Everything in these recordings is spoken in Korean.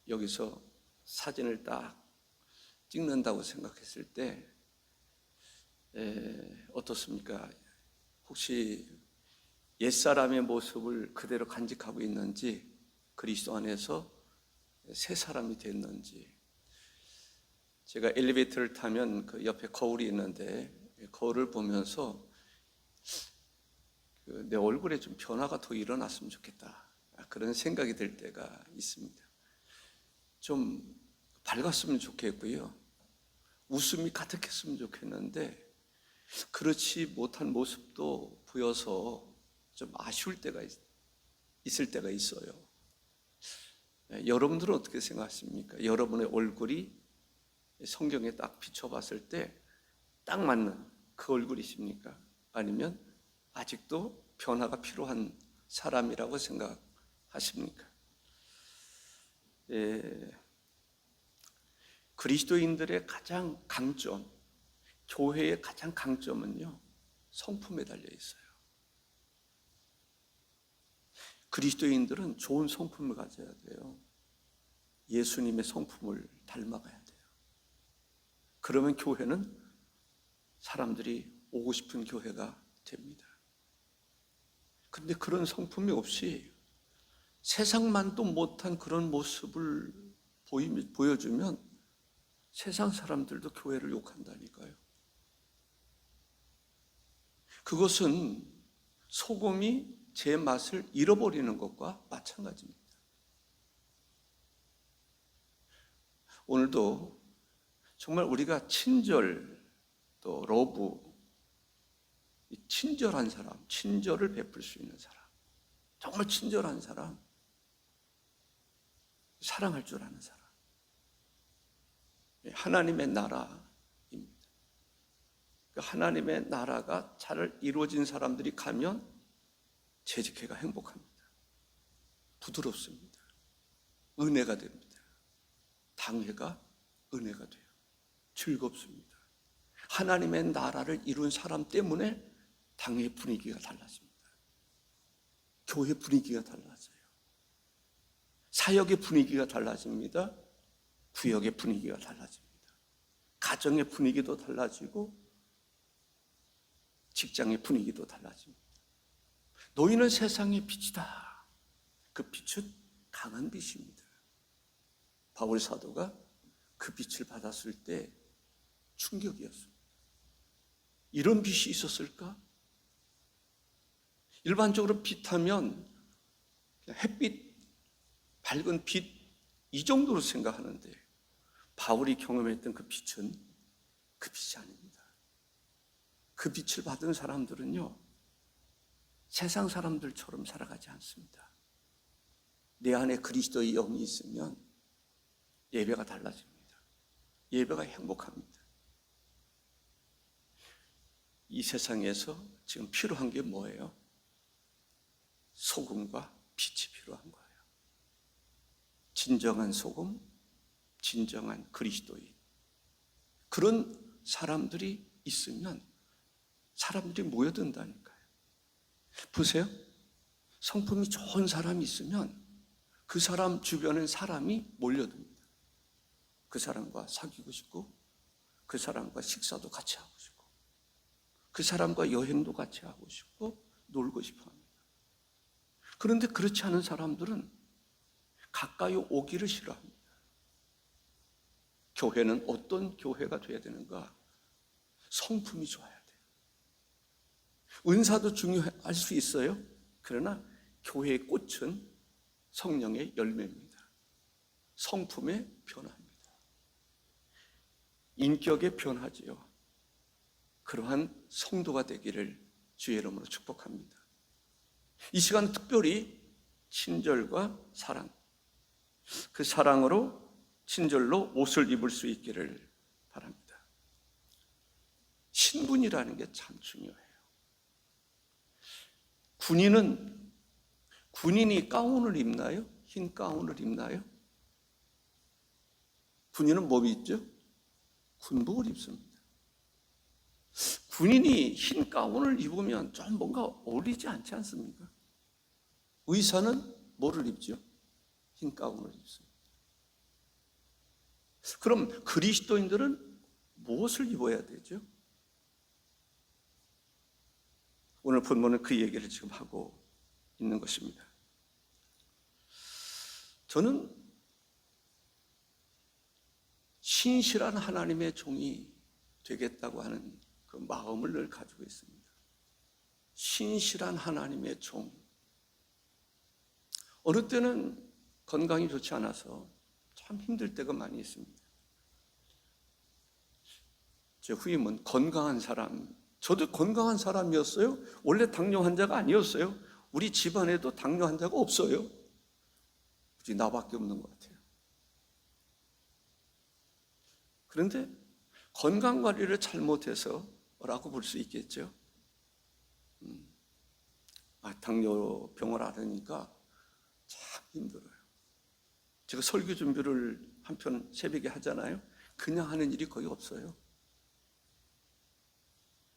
여기서 사진을 딱 찍는다고 생각했을 때 어떻습니까? 혹시 옛사람의 모습을 그대로 간직하고 있는지, 그리스도 안에서 새 사람이 됐는지. 제가 엘리베이터를 타면 그 옆에 거울이 있는데 거울을 보면서 내 얼굴에 좀 변화가 더 일어났으면 좋겠다, 그런 생각이 들 때가 있습니다. 좀 밝았으면 좋겠고요, 웃음이 가득했으면 좋겠는데 그렇지 못한 모습도 보여서 좀 아쉬울 때가 있을 때가 있어요. 여러분들은 어떻게 생각하십니까? 여러분의 얼굴이 성경에 딱 비춰봤을 때 딱 맞는 그 얼굴이십니까? 아니면 아직도 변화가 필요한 사람이라고 생각하십니까? 그리스도인들의 가장 강점, 교회의 가장 강점은요, 성품에 달려 있어요. 그리스도인들은 좋은 성품을 가져야 돼요. 예수님의 성품을 닮아가야 돼요. 그러면 교회는 사람들이 오고 싶은 교회가 됩니다. 근데 그런 성품이 없이 세상만도 못한 그런 모습을 보여주면 세상 사람들도 교회를 욕한다니까요. 그것은 소금이 제 맛을 잃어버리는 것과 마찬가지입니다. 오늘도 정말 우리가 친절, 또 러브, 친절한 사람, 친절을 베풀 수 있는 사람, 정말 친절한 사람, 사랑할 줄 아는 사람, 하나님의 나라입니다. 하나님의 나라가 잘 이루어진 사람들이 가면 재직회가 행복합니다. 부드럽습니다. 은혜가 됩니다. 당회가 은혜가 돼요. 즐겁습니다. 하나님의 나라를 이룬 사람 때문에 당회 분위기가 달라집니다. 교회 분위기가 달라져요. 사역의 분위기가 달라집니다. 구역의 분위기가 달라집니다. 가정의 분위기도 달라지고 직장의 분위기도 달라집니다. 너희는 세상의 빛이다. 그 빛은 강한 빛입니다. 바울 사도가 그 빛을 받았을 때 충격이었습니다. 이런 빛이 있었을까? 일반적으로 빛하면 햇빛, 밝은 빛, 이 정도로 생각하는데 바울이 경험했던 그 빛은 그 빛이 아닙니다. 그 빛을 받은 사람들은요, 세상 사람들처럼 살아가지 않습니다. 내 안에 그리스도의 영이 있으면 예배가 달라집니다. 예배가 행복합니다. 이 세상에서 지금 필요한 게 뭐예요? 소금과 빛이 필요한 거예요. 진정한 소금, 진정한 그리스도인. 그런 사람들이 있으면 사람들이 모여든다니까요. 보세요. 성품이 좋은 사람이 있으면 그 사람 주변에 사람이 몰려듭니다. 그 사람과 사귀고 싶고, 그 사람과 식사도 같이 하고 싶고, 그 사람과 여행도 같이 하고 싶고, 놀고 싶어 합니다. 그런데 그렇지 않은 사람들은 가까이 오기를 싫어합니다. 교회는 어떤 교회가 되어야 되는가? 성품이 좋아야 돼요. 은사도 중요할 수 있어요. 그러나 교회의 꽃은 성령의 열매입니다. 성품의 변화입니다. 인격의 변화지요. 그러한 성도가 되기를 주의 이름으로 축복합니다. 이 시간 특별히 친절과 사랑, 그 사랑으로 친절로 옷을 입을 수 있기를 바랍니다. 신분이라는 게 참 중요해요. 군인이 가운을 입나요? 흰 가운을 입나요? 군인은 뭐 입죠? 군복을 입습니다. 군인이 흰 가운을 입으면 좀 뭔가 어울리지 않지 않습니까? 의사는 뭐를 입죠? 흰 가운을 입습니다. 그럼 그리스도인들은 무엇을 입어야 되죠? 오늘 본문은 그 얘기를 지금 하고 있는 것입니다. 저는 신실한 하나님의 종이 되겠다고 하는 그 마음을 늘 가지고 있습니다. 신실한 하나님의 종. 어느 때는 건강이 좋지 않아서 참 힘들 때가 많이 있습니다. 제 후임은 건강한 사람, 저도 건강한 사람이었어요. 원래 당뇨 환자가 아니었어요. 우리 집안에도 당뇨 환자가 없어요. 우리 나밖에 없는 것 같아요. 그런데 건강관리를 잘못해서라고 볼 수 있겠죠. 당뇨병을 앓으니까 참 힘들어요. 제가 설교 준비를 한편 새벽에 하잖아요. 그냥 하는 일이 거의 없어요.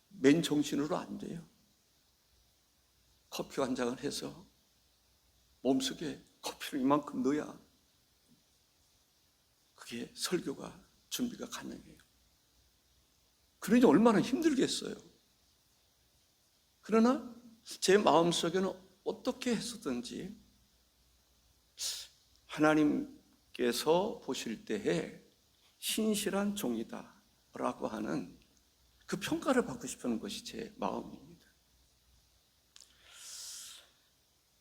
맨정신으로 안 돼요. 커피 한 잔을 해서 몸속에 커피를 이만큼 넣어야 그게 설교가 준비가 가능해요. 그러니 얼마나 힘들겠어요. 그러나 제 마음속에는 어떻게 해서든지 하나님께서 보실 때에 신실한 종이다 라고 하는 그 평가를 받고 싶은 것이 제 마음입니다.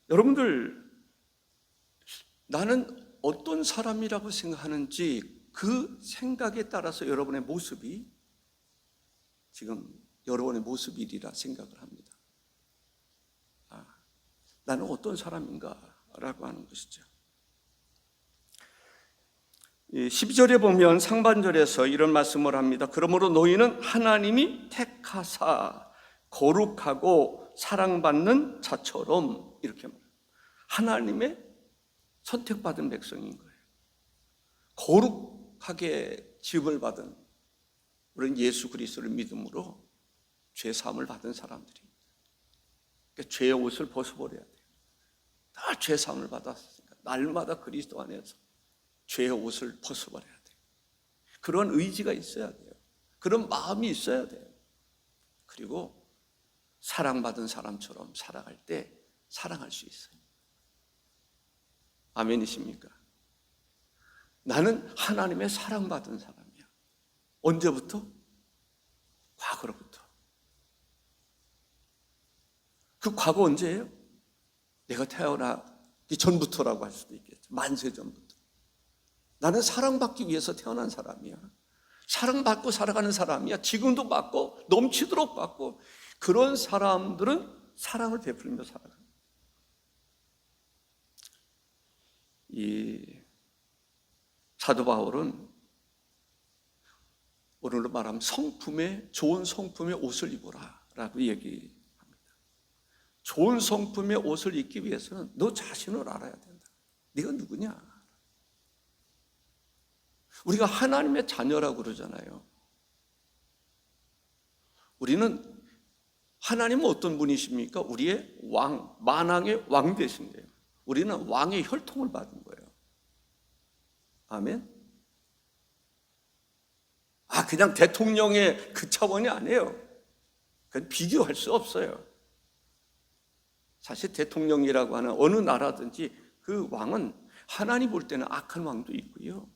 여러분들, 나는 어떤 사람이라고 생각하는지 그 생각에 따라서 여러분의 모습이 지금 여러분의 모습이리라 생각을 합니다. 나는 어떤 사람인가 라고 하는 것이죠. 12절에 보면 상반절에서 이런 말씀을 합니다. 그러므로 너희는 하나님이 택하사 거룩하고 사랑받는 자처럼, 이렇게 말합니다. 하나님의 선택받은 백성인 거예요. 거룩하게 지음을 받은, 우리는 예수 그리스도를 믿음으로 죄 사함을 받은 사람들입니다. 그러니까 죄의 옷을 벗어버려야 돼요. 다 죄 사함을 받았으니까 날마다 그리스도 안에서 죄의 옷을 벗어버려야 돼요. 그런 의지가 있어야 돼요. 그런 마음이 있어야 돼요. 그리고 사랑받은 사람처럼 살아갈 때 사랑할 수 있어요. 아멘이십니까? 나는 하나님의 사랑받은 사람이야. 언제부터? 과거로부터. 그 과거 언제예요? 내가 태어나기 전부터라고 할 수도 있겠죠. 만세 전부터. 나는 사랑받기 위해서 태어난 사람이야. 사랑받고 살아가는 사람이야. 지금도 받고 넘치도록 받고. 그런 사람들은 사랑을 베풀며 살아가요. 이 사도 바울은 오늘로 말하면 좋은 성품의 옷을 입어라 라고 얘기합니다. 좋은 성품의 옷을 입기 위해서는 너 자신을 알아야 된다. 네가 누구냐? 우리가 하나님의 자녀라고 그러잖아요. 우리는, 하나님은 어떤 분이십니까? 우리의 왕, 만왕의 왕 되신대요. 우리는 왕의 혈통을 받은 거예요. 아멘? 그냥 대통령의 그 차원이 아니에요. 그건 비교할 수 없어요. 사실 대통령이라고 하는 어느 나라든지 그 왕은 하나님 볼 때는 악한 왕도 있고요.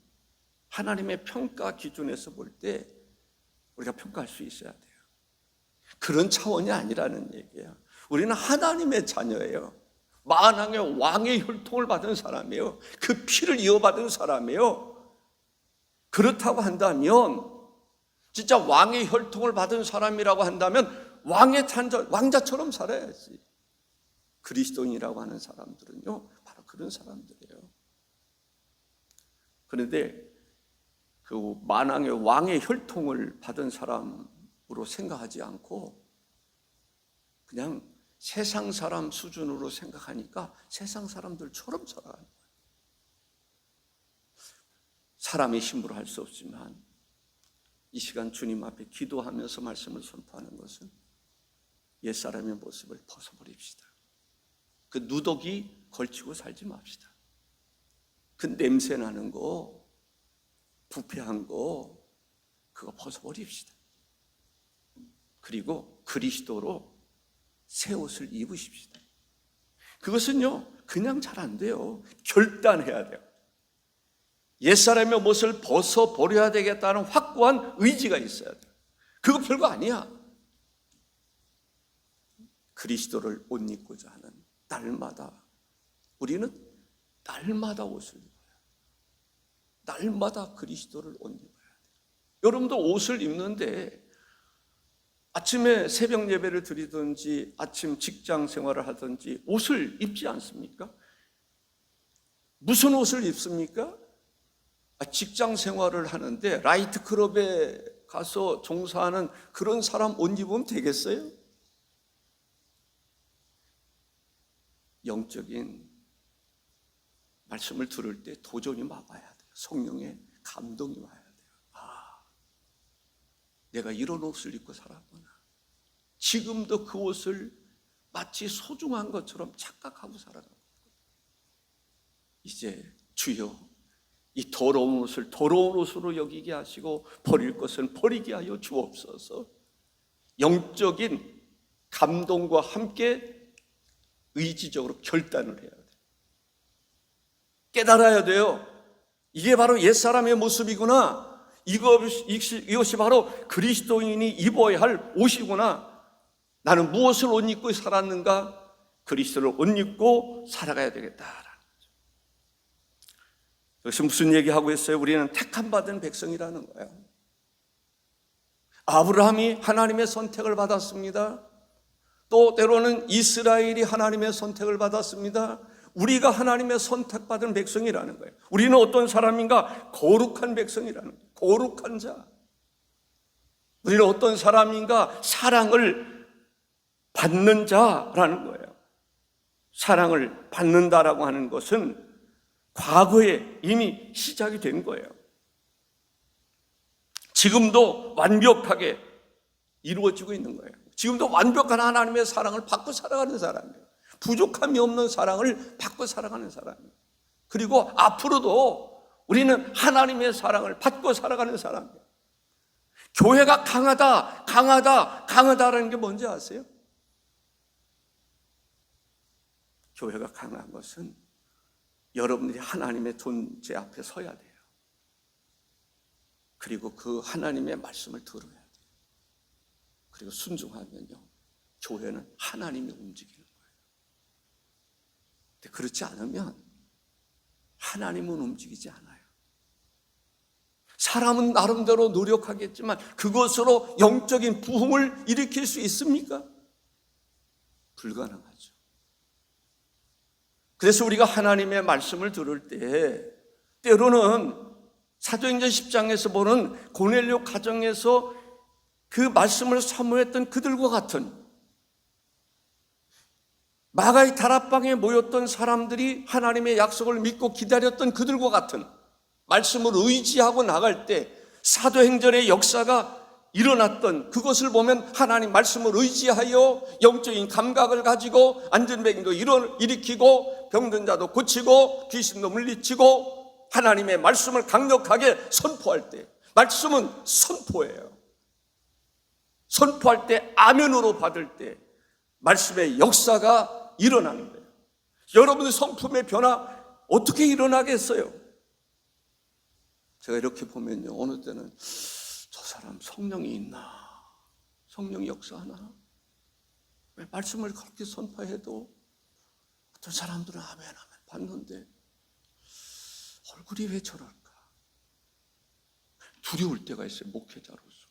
하나님의 평가 기준에서 볼 때 우리가 평가할 수 있어야 돼요. 그런 차원이 아니라는 얘기예요. 우리는 하나님의 자녀예요. 만왕의 왕의 혈통을 받은 사람이에요. 그 피를 이어받은 사람이에요. 그렇다고 한다면, 진짜 왕의 혈통을 받은 사람이라고 한다면 왕자처럼 살아야지. 그리스도인이라고 하는 사람들은요, 바로 그런 사람들이에요. 그런데 그 만왕의 왕의 혈통을 받은 사람으로 생각하지 않고 그냥 세상 사람 수준으로 생각하니까 세상 사람들처럼 살아가는 거예요. 사람의 힘으로 할 수 없지만 이 시간 주님 앞에 기도하면서 말씀을 선포하는 것은 옛사람의 모습을 벗어버립시다. 그 누더기 걸치고 살지 맙시다. 그 냄새 나는 거, 부패한 거, 그거 벗어버립시다. 그리고 그리스도로 새 옷을 입으십시다. 그것은요, 그냥 잘 안 돼요. 결단해야 돼요. 옛사람의 옷을 벗어버려야 되겠다는 확고한 의지가 있어야 돼요. 그거 별거 아니야. 그리스도를 옷 입고자 하는 날마다, 우리는 날마다 옷을 입어요. 날마다 그리스도를 옷 입어야 돼요. 여러분도 옷을 입는데 아침에 새벽 예배를 드리든지 아침 직장 생활을 하든지 옷을 입지 않습니까? 무슨 옷을 입습니까? 직장 생활을 하는데 라이트 클럽에 가서 종사하는 그런 사람 옷 입으면 되겠어요? 영적인 말씀을 들을 때 도전이 막아야 돼요. 성령의 감동이 와야 돼요. 내가 이런 옷을 입고 살았구나. 지금도 그 옷을 마치 소중한 것처럼 착각하고 살아가고, 이제 주여 이 더러운 옷을 더러운 옷으로 여기게 하시고 버릴 것은 버리게 하여 주옵소서. 영적인 감동과 함께 의지적으로 결단을 해야 돼요. 깨달아야 돼요. 이게 바로 옛사람의 모습이구나. 이것이 바로 그리스도인이 입어야 할 옷이구나. 나는 무엇을 옷 입고 살았는가? 그리스도를 옷 입고 살아가야 되겠다라는 거죠. 여기서 무슨 얘기하고 있어요? 우리는 택함 받은 백성이라는 거예요. 아브라함이 하나님의 선택을 받았습니다. 또 때로는 이스라엘이 하나님의 선택을 받았습니다. 우리가 하나님의 선택받은 백성이라는 거예요. 우리는 어떤 사람인가? 거룩한 백성이라는 거예요. 거룩한 자. 우리는 어떤 사람인가? 사랑을 받는 자라는 거예요. 사랑을 받는다라고 하는 것은 과거에 이미 시작이 된 거예요. 지금도 완벽하게 이루어지고 있는 거예요. 지금도 완벽한 하나님의 사랑을 받고 살아가는 사람이에요. 부족함이 없는 사랑을 받고 살아가는 사람이에요. 그리고 앞으로도 우리는 하나님의 사랑을 받고 살아가는 사람이에요. 교회가 강하다라는 게 뭔지 아세요? 교회가 강한 것은 여러분들이 하나님의 존재 앞에 서야 돼요. 그리고 그 하나님의 말씀을 들어야 돼요. 그리고 순종하면요, 교회는 하나님이 움직이는 거예요. 근데 그렇지 않으면 하나님은 움직이지 않아요. 사람은 나름대로 노력하겠지만 그것으로 영적인 부흥을 일으킬 수 있습니까? 불가능하죠. 그래서 우리가 하나님의 말씀을 들을 때 때로는 사도행전 10장에서 보는 고넬료 가정에서 그 말씀을 사모했던 그들과 같은, 마가의 다락방에 모였던 사람들이 하나님의 약속을 믿고 기다렸던 그들과 같은 말씀을 의지하고 나갈 때 사도행전의 역사가 일어났던 그것을 보면 하나님 말씀을 의지하여 영적인 감각을 가지고 안전뱅이도 일으키고 병든 자도 고치고 귀신도 물리치고 하나님의 말씀을 강력하게 선포할 때, 말씀은 선포예요. 선포할 때, 아멘으로 받을 때 말씀의 역사가 일어나는 거예요. 여러분의 성품의 변화 어떻게 일어나겠어요? 제가 이렇게 보면요, 어느 때는 저 사람 성령이 있나? 성령이 역사하나? 왜 말씀을 그렇게 선포해도 어떤 사람들은 아멘 받는데 얼굴이 왜 저럴까? 두려울 때가 있어요. 목회자로서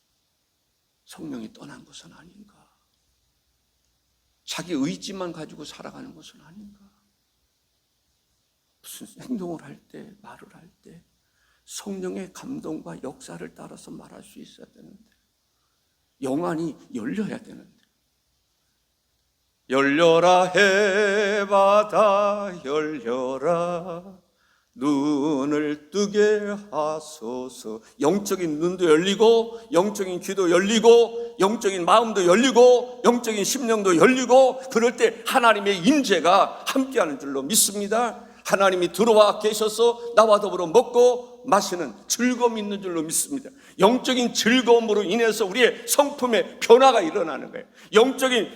성령이 떠난 것은 아닌가? 자기 의지만 가지고 살아가는 것은 아닌가? 무슨 행동을 할 때, 말을 할 때 성령의 감동과 역사를 따라서 말할 수 있어야 되는데, 영안이 열려야 되는데, 열려라 해바다 열려라 눈을 뜨게 하소서. 영적인 눈도 열리고 영적인 귀도 열리고 영적인 마음도 열리고 영적인 심령도 열리고, 그럴 때 하나님의 임재가 함께하는 줄로 믿습니다. 하나님이 들어와 계셔서 나와 더불어 먹고 마시는 즐거움이 있는 줄로 믿습니다. 영적인 즐거움으로 인해서 우리의 성품의 변화가 일어나는 거예요. 영적인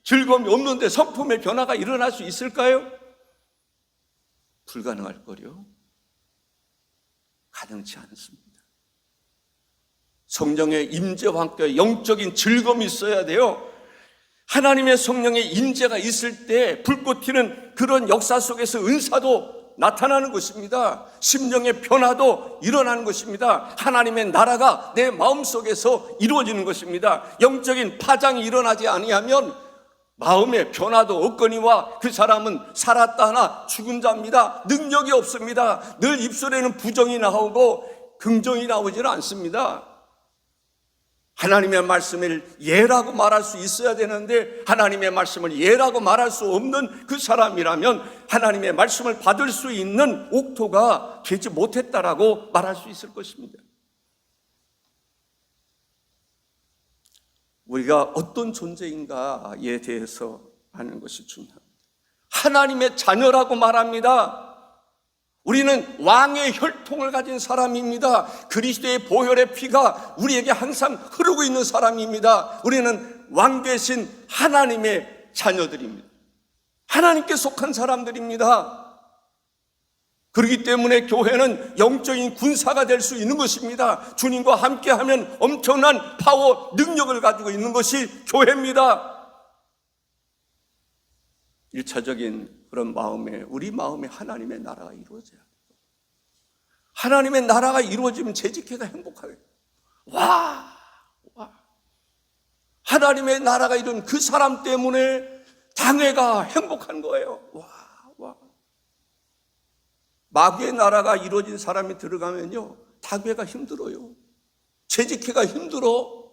즐거움이 없는데 성품의 변화가 일어날 수 있을까요? 불가능할 거요. 가능치 않습니다. 성령의 임재와 함께 영적인 즐거움이 있어야 돼요. 하나님의 성령의 임재가 있을 때 불꽃 튀는 그런 역사 속에서 은사도 나타나는 것입니다. 심령의 변화도 일어나는 것입니다. 하나님의 나라가 내 마음속에서 이루어지는 것입니다. 영적인 파장이 일어나지 아니하면 마음의 변화도 없거니와 그 사람은 살았다 하나 죽은 자입니다. 능력이 없습니다. 늘 입술에는 부정이 나오고 긍정이 나오지는 않습니다. 하나님의 말씀을 예라고 말할 수 있어야 되는데 하나님의 말씀을 예라고 말할 수 없는 그 사람이라면 하나님의 말씀을 받을 수 있는 옥토가 되지 못했다라고 말할 수 있을 것입니다. 우리가 어떤 존재인가에 대해서 아는 것이 중요합니다. 하나님의 자녀라고 말합니다. 우리는 왕의 혈통을 가진 사람입니다. 그리스도의 보혈의 피가 우리에게 항상 흐르고 있는 사람입니다. 우리는 왕 되신 하나님의 자녀들입니다. 하나님께 속한 사람들입니다. 그렇기 때문에 교회는 영적인 군사가 될 수 있는 것입니다. 주님과 함께하면 엄청난 파워, 능력을 가지고 있는 것이 교회입니다. 1차적인 그런 마음에, 우리 마음에 하나님의 나라가 이루어져야 돼요. 하나님의 나라가 이루어지면 재직회가 행복하게. 와. 하나님의 나라가 이룬 그 사람 때문에 당회가 행복한 거예요. 와. 마귀의 나라가 이루어진 사람이 들어가면요, 당회가 힘들어요. 재직회가 힘들어.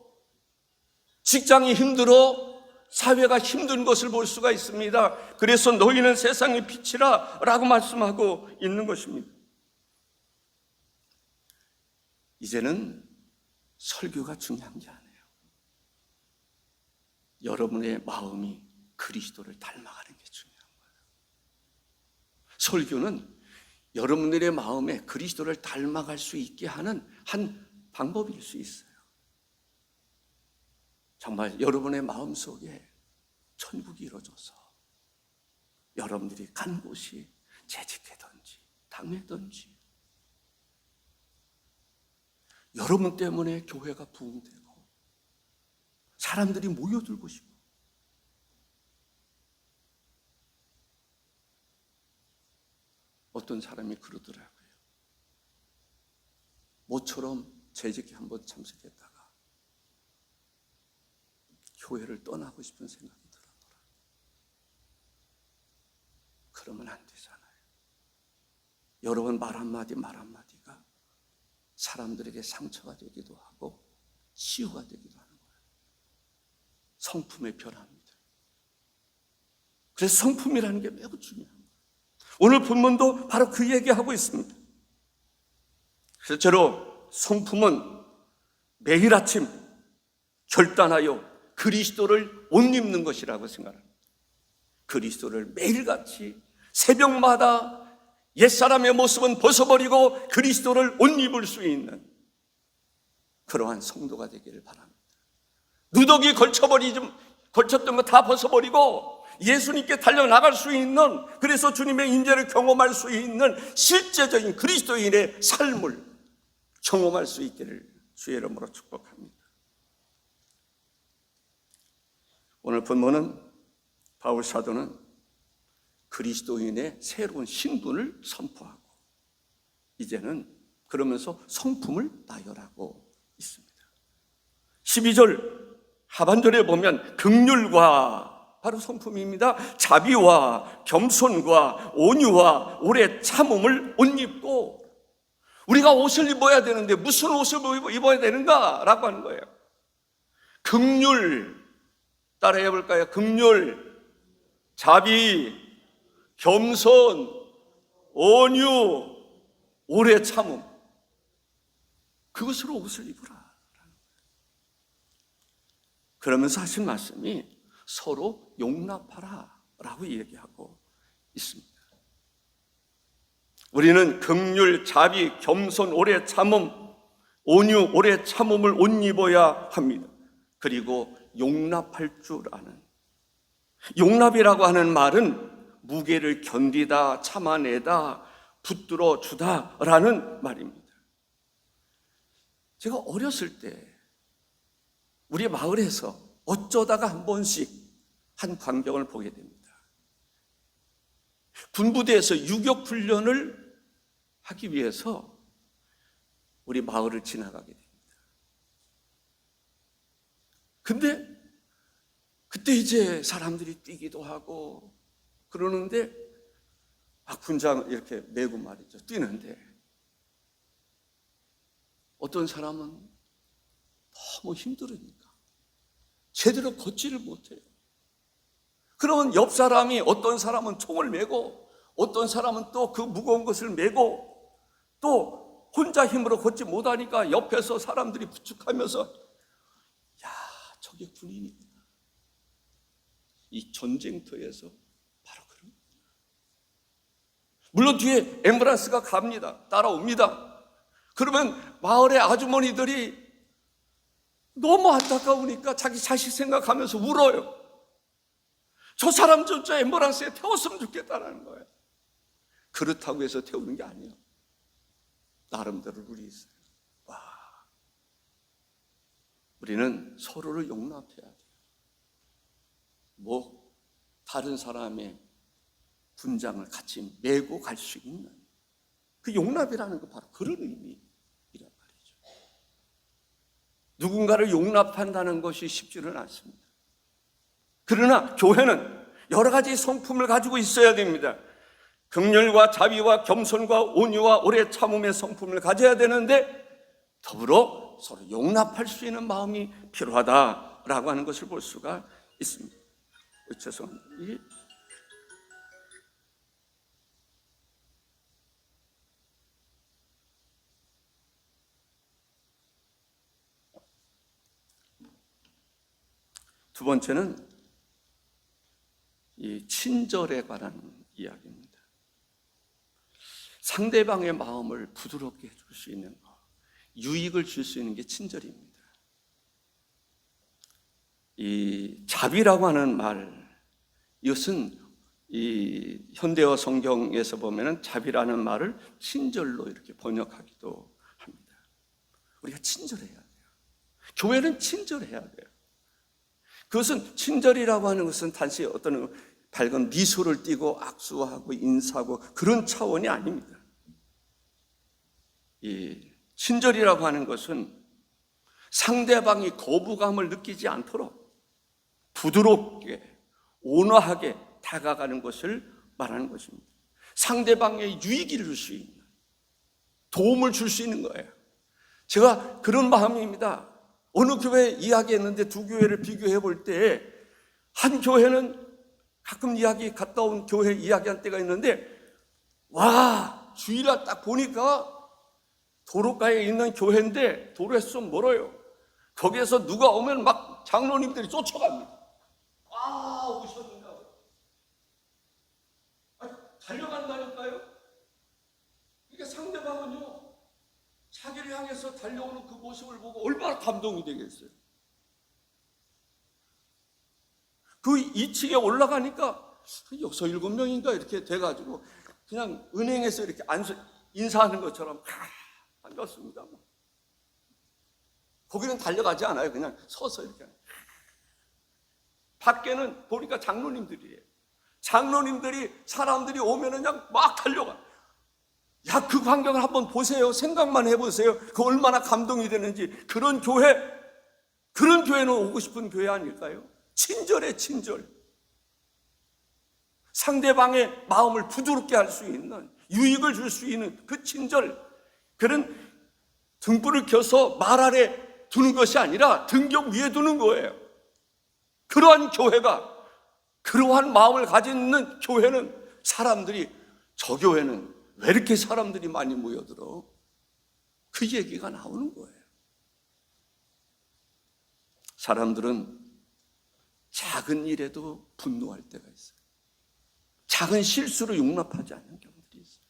직장이 힘들어. 사회가 힘든 것을 볼 수가 있습니다. 그래서 너희는 세상의 빛이라 라고 말씀하고 있는 것입니다. 이제는 설교가 중요한 게 아니에요. 여러분의 마음이 그리스도를 닮아가는 게 중요한 거예요. 설교는 여러분들의 마음에 그리스도를 닮아갈 수 있게 하는 한 방법일 수 있어요. 정말 여러분의 마음속에 천국이 이루어져서 여러분들이 간 곳이 재직회든지 당회든지 여러분 때문에 교회가 부흥되고 사람들이 모여들고 싶고 어떤 사람이 그러더라고요. 모처럼 재직회 한번 참석했다가 교회를 떠나고 싶은 생각이 들었더라. 그러면 안 되잖아요. 여러분 말 한마디가 사람들에게 상처가 되기도 하고 치유가 되기도 하는 거예요. 성품의 변화입니다. 그래서 성품이라는 게 매우 중요합니다. 오늘 본문도 바로 그 얘기하고 있습니다. 실제로 성품은 매일 아침 결단하여 그리스도를 옷 입는 것이라고 생각합니다. 그리스도를 매일같이 새벽마다 옛사람의 모습은 벗어버리고 그리스도를 옷 입을 수 있는 그러한 성도가 되기를 바랍니다. 누더기 걸쳤던 거 다 벗어버리고 예수님께 달려나갈 수 있는, 그래서 주님의 임재를 경험할 수 있는 실제적인 그리스도인의 삶을 경험할 수 있기를 주의 이름으로 축복합니다. 오늘 본문은 바울 사도는 그리스도인의 새로운 신분을 선포하고 이제는 그러면서 성품을 나열하고 있습니다. 12절 하반절에 보면 긍휼과 바로 성품입니다. 자비와 겸손과 온유와 오래 참음을 옷 입고, 우리가 옷을 입어야 되는데 무슨 옷을 입어야 되는가? 라고 하는 거예요. 긍휼, 따라해 볼까요? 긍휼, 자비, 겸손, 온유, 오래 참음, 그것으로 옷을 입으라. 그러면서 하신 말씀이 서로 용납하라 라고 얘기하고 있습니다. 우리는 긍휼, 자비, 겸손, 오래 참음, 온유, 오래 참음을 옷 입어야 합니다. 그리고 용납할 줄 아는, 용납이라고 하는 말은 무게를 견디다, 참아내다, 붙들어 주다라는 말입니다. 제가 어렸을 때 우리 마을에서 어쩌다가 한 번씩 한 광경을 보게 됩니다. 군부대에서 유격 훈련을 하기 위해서 우리 마을을 지나가게 됩니다. 근데 그때 이제 사람들이 뛰기도 하고 그러는데 군장 이렇게 메고 말이죠. 뛰는데 어떤 사람은 너무 힘들으니까 제대로 걷지를 못해요. 그러면 옆 사람이, 어떤 사람은 총을 메고 어떤 사람은 또 그 무거운 것을 메고 또 혼자 힘으로 걷지 못하니까 옆에서 사람들이 부축하면서 야, 저게 군인이구나. 이 전쟁터에서 바로 그런 거예요. 물론 뒤에 앰뷸런스가 갑니다. 따라옵니다. 그러면 마을의 아주머니들이 너무 안타까우니까 자기 자식 생각하면서 울어요. 저 사람 진짜 앰뷸런스에 태웠으면 좋겠다는 거예요. 그렇다고 해서 태우는 게 아니에요. 나름대로 룰이 있어요. 와, 우리는 서로를 용납해야 돼요. 다른 사람의 군장을 같이 메고 갈 수 있는 그 용납이라는 거 바로 그런 의미란 말이죠. 누군가를 용납한다는 것이 쉽지는 않습니다. 그러나 교회는 여러 가지 성품을 가지고 있어야 됩니다. 긍휼과 자비와 겸손과 온유와 오래 참음의 성품을 가져야 되는데 더불어 서로 용납할 수 있는 마음이 필요하다라고 하는 것을 볼 수가 있습니다. 죄송합니다. 두 번째는 이 친절에 관한 이야기입니다. 상대방의 마음을 부드럽게 해줄 수 있는 것, 유익을 줄 수 있는 게 친절입니다. 이 자비라고 하는 말, 이것은 이 현대어 성경에서 보면은 자비라는 말을 친절로 이렇게 번역하기도 합니다. 우리가 친절해야 돼요. 교회는 친절해야 돼요. 그것은, 친절이라고 하는 것은 단지 어떤 밝은 미소를 띠고 악수하고 인사하고 그런 차원이 아닙니다. 이 친절이라고 하는 것은 상대방이 거부감을 느끼지 않도록 부드럽게 온화하게 다가가는 것을 말하는 것입니다. 상대방의 유익을 줄 수 있는, 도움을 줄 수 있는 거예요. 제가 그런 마음입니다. 어느 교회 이야기했는데 두 교회를 비교해 볼 때 한 교회는 가끔 이야기 갔다 온 교회 이야기한 때가 있는데, 와, 주일날 딱 보니까 도로가에 있는 교회인데 도로에서 좀 멀어요. 거기에서 누가 오면 막 장로님들이 쫓아갑니다. 아, 오셨는다고. 달려간다니까요. 이게 상대방은요, 자기를 향해서 달려오는 그 모습을 보고 얼마나 감동이 되겠어요. 그 2층에 올라가니까 6, 7명인가 이렇게 돼가지고 그냥 은행에서 이렇게 인사하는 것처럼 반갑습니다. 거기는 달려가지 않아요. 그냥 서서 이렇게. 밖에는 보니까 장로님들이에요. 장로님들이, 사람들이 오면은 그냥 막 달려가. 야, 그 광경을 한번 보세요. 생각만 해보세요. 그 얼마나 감동이 되는지. 그런 교회는 오고 싶은 교회 아닐까요? 친절해, 친절. 상대방의 마음을 부드럽게 할 수 있는, 유익을 줄 수 있는 그 친절. 그런 등불을 켜서 말 아래 두는 것이 아니라 등경 위에 두는 거예요. 그러한 교회가, 그러한 마음을 가지는 교회는 사람들이, 저 교회는 왜 이렇게 사람들이 많이 모여들어? 그 얘기가 나오는 거예요. 사람들은 작은 일에도 분노할 때가 있어요. 작은 실수를 용납하지 않는 경우들이 있어요.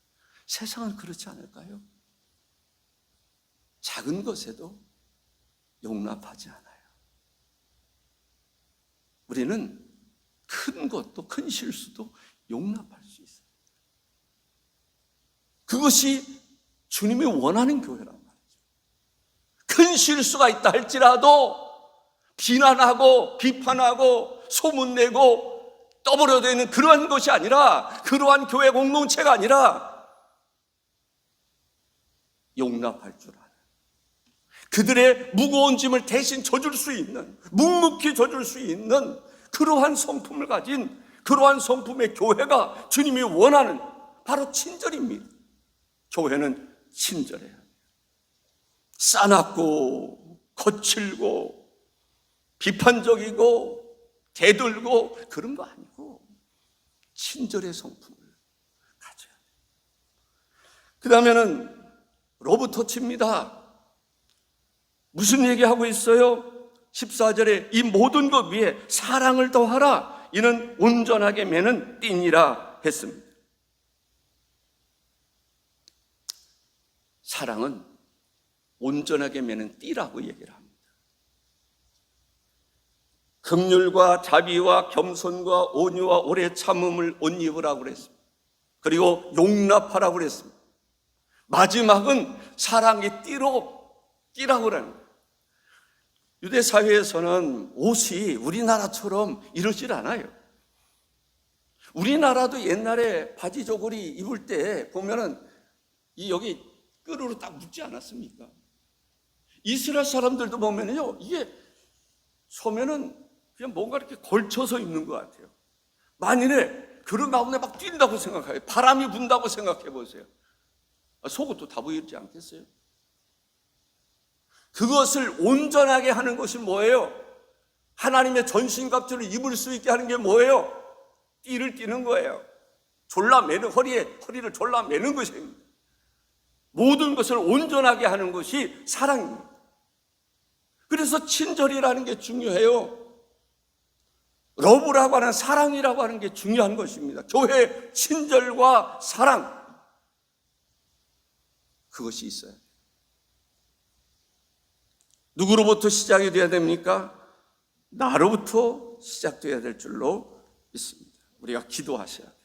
세상은 그렇지 않을까요? 작은 것에도 용납하지 않아요. 우리는 큰 것도, 큰 실수도 용납할 수 있어요. 그것이 주님이 원하는 교회란 말이죠. 큰 실수가 있다 할지라도 비난하고 비판하고 소문내고 떠벌어대는 그러한 것이 아니라, 그러한 교회 공동체가 아니라 용납할 줄 아는, 그들의 무거운 짐을 대신 져줄 수 있는, 묵묵히 져줄 수 있는 그러한 성품을 가진, 그러한 성품의 교회가 주님이 원하는 바로 친절입니다. 교회는 친절해야 돼요. 싸납고 거칠고 비판적이고 대들고 그런 거 아니고 친절의 성품을 가져야 돼요. 그 다음에는 러브터치입니다. 무슨 얘기하고 있어요? 14절에 이 모든 것 위에 사랑을 더하라. 이는 온전하게 매는 띠니라 했습니다. 사랑은 온전하게 매는 띠라고 얘기를 합니다. 긍휼과 자비와 겸손과 온유와 오래 참음을 옷 입으라고 그랬습니다. 그리고 용납하라고 그랬습니다. 마지막은 사랑의 띠라고 그러는 거예요. 유대 사회에서는 옷이 우리나라처럼 이러질 않아요. 우리나라도 옛날에 바지 저고리 입을 때 보면은 이 여기 끈으로 딱 묶지 않았습니까? 이스라엘 사람들도 보면요, 이게 소면은 그냥 뭔가 이렇게 걸쳐서 입는 것 같아요. 만일에 그런 가운데 막 뛴다고 생각해요. 바람이 분다고 생각해 보세요. 속옷도 다 보이지 않겠어요? 그것을 온전하게 하는 것이 뭐예요? 하나님의 전신갑주를 입을 수 있게 하는 게 뭐예요? 띠를 띠는 거예요. 졸라매는, 허리를 졸라매는 것입니다. 모든 것을 온전하게 하는 것이 사랑입니다. 그래서 친절이라는 게 중요해요. 러브라고 하는, 사랑이라고 하는 게 중요한 것입니다. 교회의 친절과 사랑, 그것이 있어야 돼요. 누구로부터 시작이 돼야 됩니까? 나로부터 시작돼야 될 줄로 믿습니다. 우리가 기도하셔야 돼요.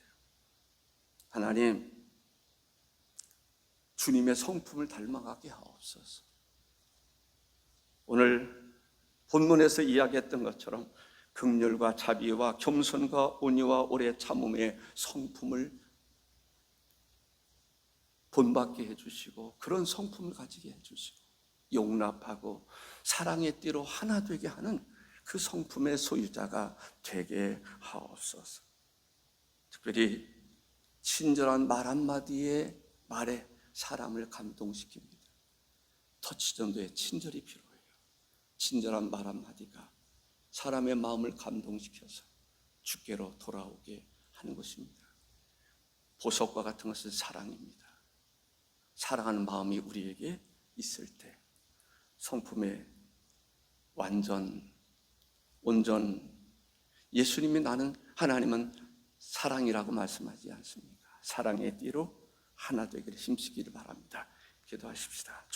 하나님, 주님의 성품을 닮아가게 하옵소서. 오늘 본문에서 이야기했던 것처럼 긍휼과 자비와 겸손과 온유와 오래 참음의 성품을 본받게 해주시고, 그런 성품을 가지게 해주시고, 용납하고 사랑의 띠로 하나 되게 하는 그 성품의 소유자가 되게 하옵소서. 특별히 친절한 말 한마디의 말에 사람을 감동시킵니다. 터치 정도의 친절이 필요해요. 친절한 말 한마디가 사람의 마음을 감동시켜서 주께로 돌아오게 하는 것입니다. 보석과 같은 것은 사랑입니다. 사랑하는 마음이 우리에게 있을 때 성품의 온전, 예수님이 하나님은 사랑이라고 말씀하지 않습니까? 사랑의 띠로 하나 되기를 힘쓰기를 바랍니다. 기도하십시다.